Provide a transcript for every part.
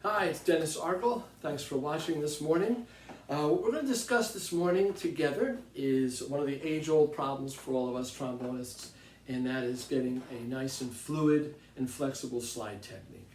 Hi, it's Dennis Argul. Thanks for watching this morning. What we're going to discuss this morning together is one of the age-old problems for all of us trombonists, and that is getting a nice and fluid and flexible slide technique.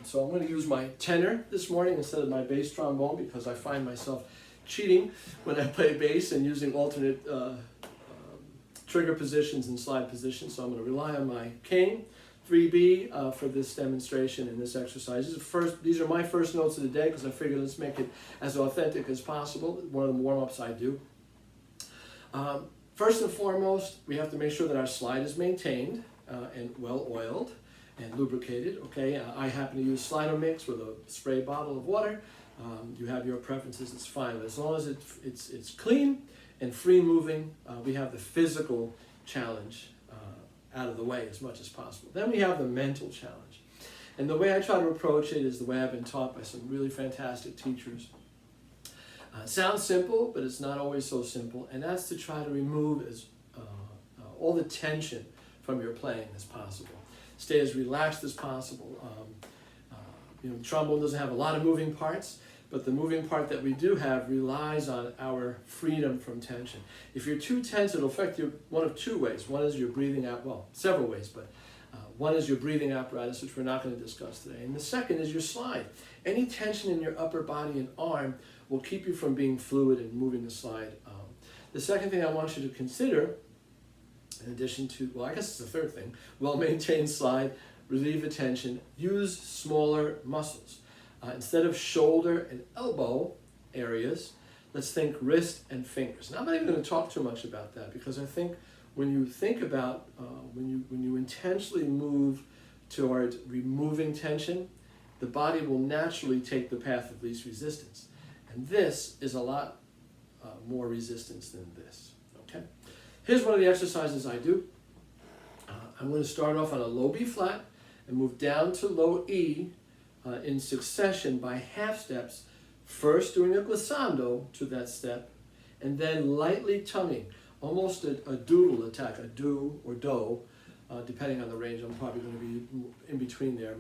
So I'm going to use my tenor this morning instead of my bass trombone because I find myself cheating when I play bass and using alternate trigger positions and slide positions. So I'm going to rely on my cane 3B for this demonstration and this exercise. These are my first notes of the day because I figured let's make it as authentic as possible. One of the warm-ups I do. First and foremost, we have to make sure that our slide is maintained and well oiled and lubricated. Okay, I happen to use Slider Mix with a spray bottle of water. You have your preferences, it's fine. But as long as it's clean and free moving, we have the physical challenge out of the way as much as possible. Then we have the mental challenge. And the way I try to approach it is the way I've been taught by some really fantastic teachers. It sounds simple, but it's not always so simple, and that's to try to remove all the tension from your playing as possible. Stay as relaxed as possible. The trombone doesn't have a lot of moving parts, but the moving part that we do have relies on our freedom from tension. If you're too tense, it'll affect you one of two ways. One is your breathing out, well, several ways, but one is your breathing apparatus, which we're not going to discuss today. And the second is your slide. Any tension in your upper body and arm will keep you from being fluid and moving the slide. The second thing I want you to consider, in addition to, well, I guess it's the third thing, well-maintained slide, relieve the tension, use smaller muscles. Instead of shoulder and elbow areas, let's think wrist and fingers. Now, I'm not even going to talk too much about that because I think when you think about, when you intentionally move toward removing tension, the body will naturally take the path of least resistance. And this is a lot more resistance than this, okay? Here's one of the exercises I do. I'm going to start off on a low B flat and move down to low E in succession by half steps, first doing a glissando to that step, and then lightly tonguing, almost a doodle attack, a do or do, depending on the range. I'm probably going to be in between there,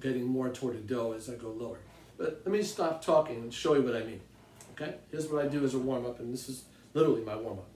getting more toward a do as I go lower. But let me stop talking and show you what I mean. Okay? Here's what I do as a warm-up, and this is literally my warm-up.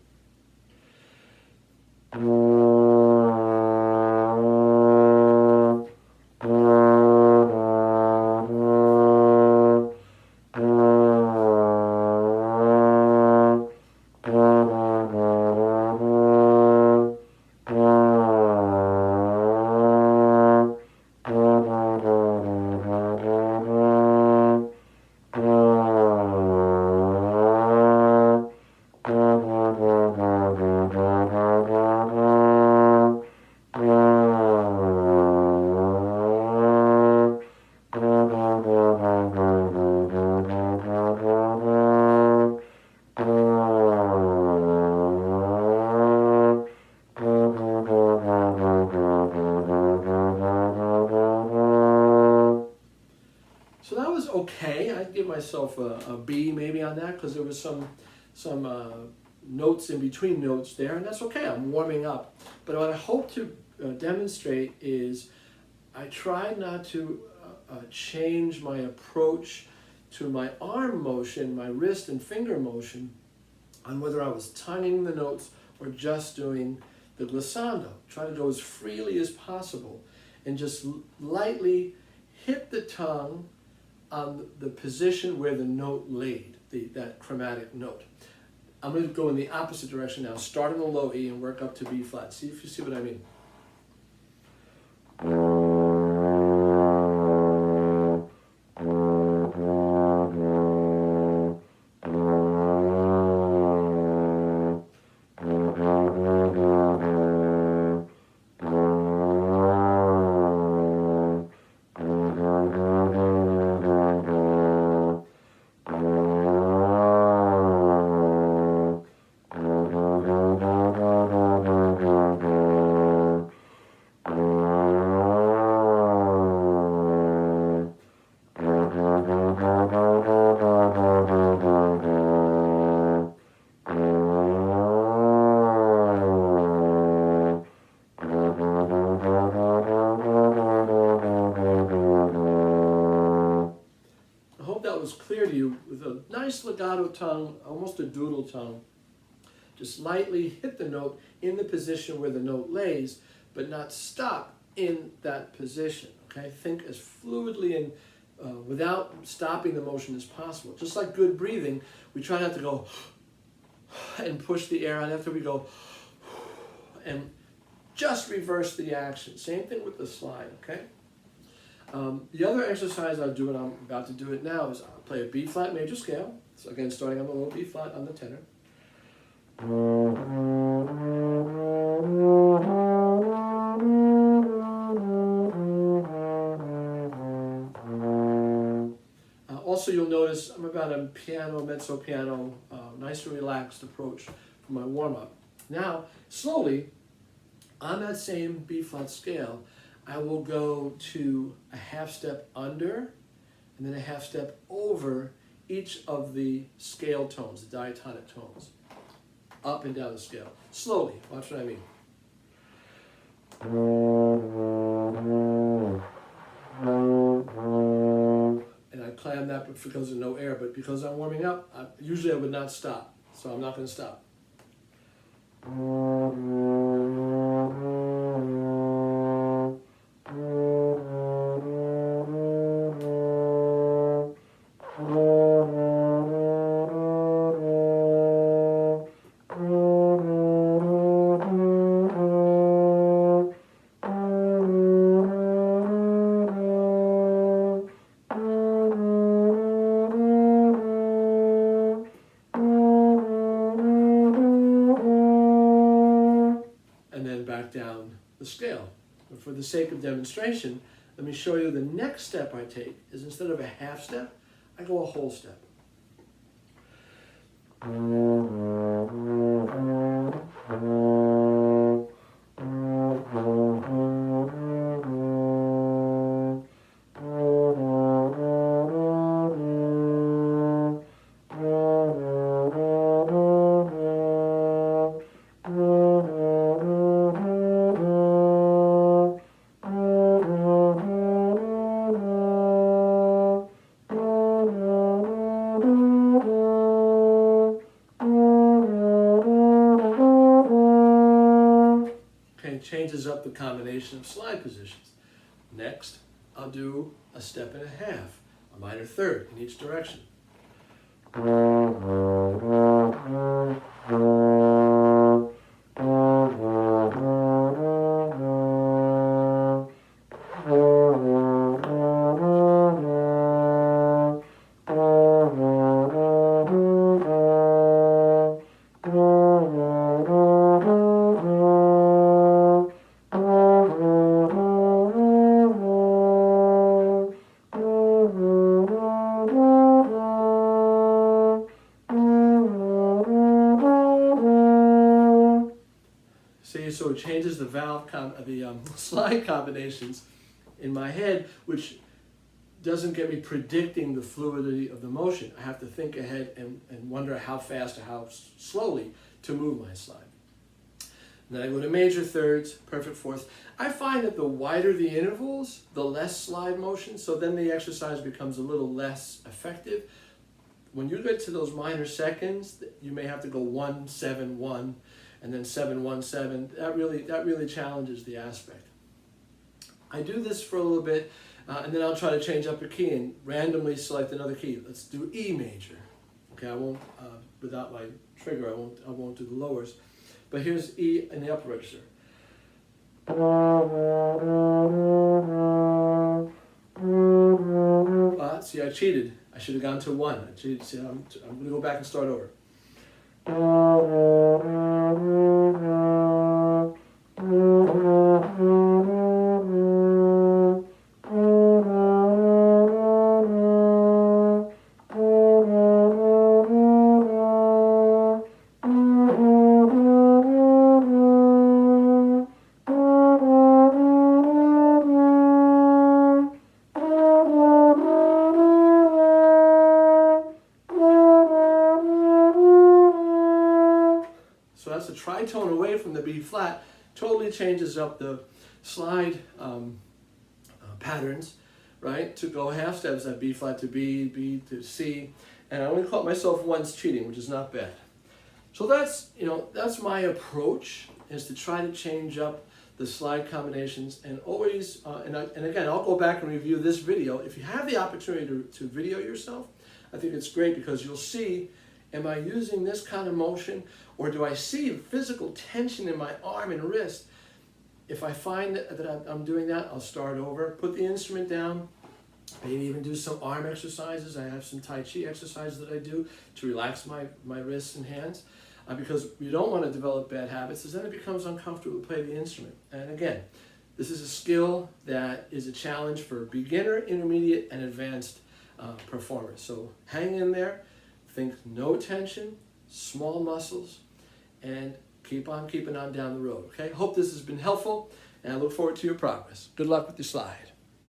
So that was okay. I'd give myself a B maybe on that because there was some notes in between notes there, and that's okay. I'm warming up. But what I hope to demonstrate is I try not to change my approach to my arm motion, my wrist and finger motion, on whether I was tonguing the notes or just doing the glissando. Try to go as freely as possible and just lightly hit the tongue on the position where the note laid, that chromatic note. I'm going to go in the opposite direction now, start on the low E and work up to B flat. See if you see what I mean. it's clear to you, with a nice legato tongue, almost a doodle tongue, just lightly hit the note in the position where the note lays, but not stop in that position, okay? Think as fluidly and without stopping the motion as possible. Just like good breathing, we try not to go and push the air out after we go and just reverse the action. Same thing with the slide, okay? The other exercise I'll do, and I'm about to do it now, is I'll play a B flat major scale. So again, starting on the low B flat on the tenor. Also, you'll notice I'm about a piano, mezzo piano, nice and relaxed approach for my warm-up. Now, slowly, on that same B flat scale, I will go to a half step under and then a half step over each of the scale tones, the diatonic tones, up and down the scale. Slowly, watch what I mean. And I clam that because there's no air, but because I'm warming up, usually I would not stop, so I'm not going to stop. Down the scale. But for the sake of demonstration, let me show you the next step I take is instead of a half step, I go a whole step. Changes up the combination of slide positions. Next, I'll do a step and a half, a minor third in each direction. See, so it changes the slide combinations in my head, which doesn't get me predicting the fluidity of the motion. I have to think ahead and wonder how fast or how slowly to move my slide. And then I go to major thirds, perfect fourths. I find that the wider the intervals, the less slide motion, so then the exercise becomes a little less effective. When you get to those minor seconds, you may have to go 1, 7, 1, and then 7, 1, 7. That really challenges the aspect. I do this for a little bit, and then I'll try to change up a key and randomly select another key. Let's do E major. Okay, I won't without my trigger. I won't do the lowers. But here's E in the upper register. See, I cheated. I should have gone to 1. I cheated. See, I'm going to go back and start over. So that's a tritone away from the B flat, totally changes up the slide patterns, right, to go half steps, that B flat to B, B to C, and I only caught myself once cheating, which is not bad. So that's, that's my approach, is to try to change up the slide combinations, and always, and again, I'll go back and review this video. If you have the opportunity to video yourself, I think it's great, because you'll see, am I using this kind of motion, or do I see physical tension in my arm and wrist? If I find that I'm doing that, I'll start over, put the instrument down, maybe even do some arm exercises. I have some Tai Chi exercises that I do to relax my wrists and hands, because you don't want to develop bad habits, because then it becomes uncomfortable to play the instrument. And again, this is a skill that is a challenge for beginner, intermediate, and advanced performers. So hang in there, think no tension, small muscles, and keep on keeping on down the road, okay? Hope this has been helpful, and I look forward to your progress. Good luck with your slide.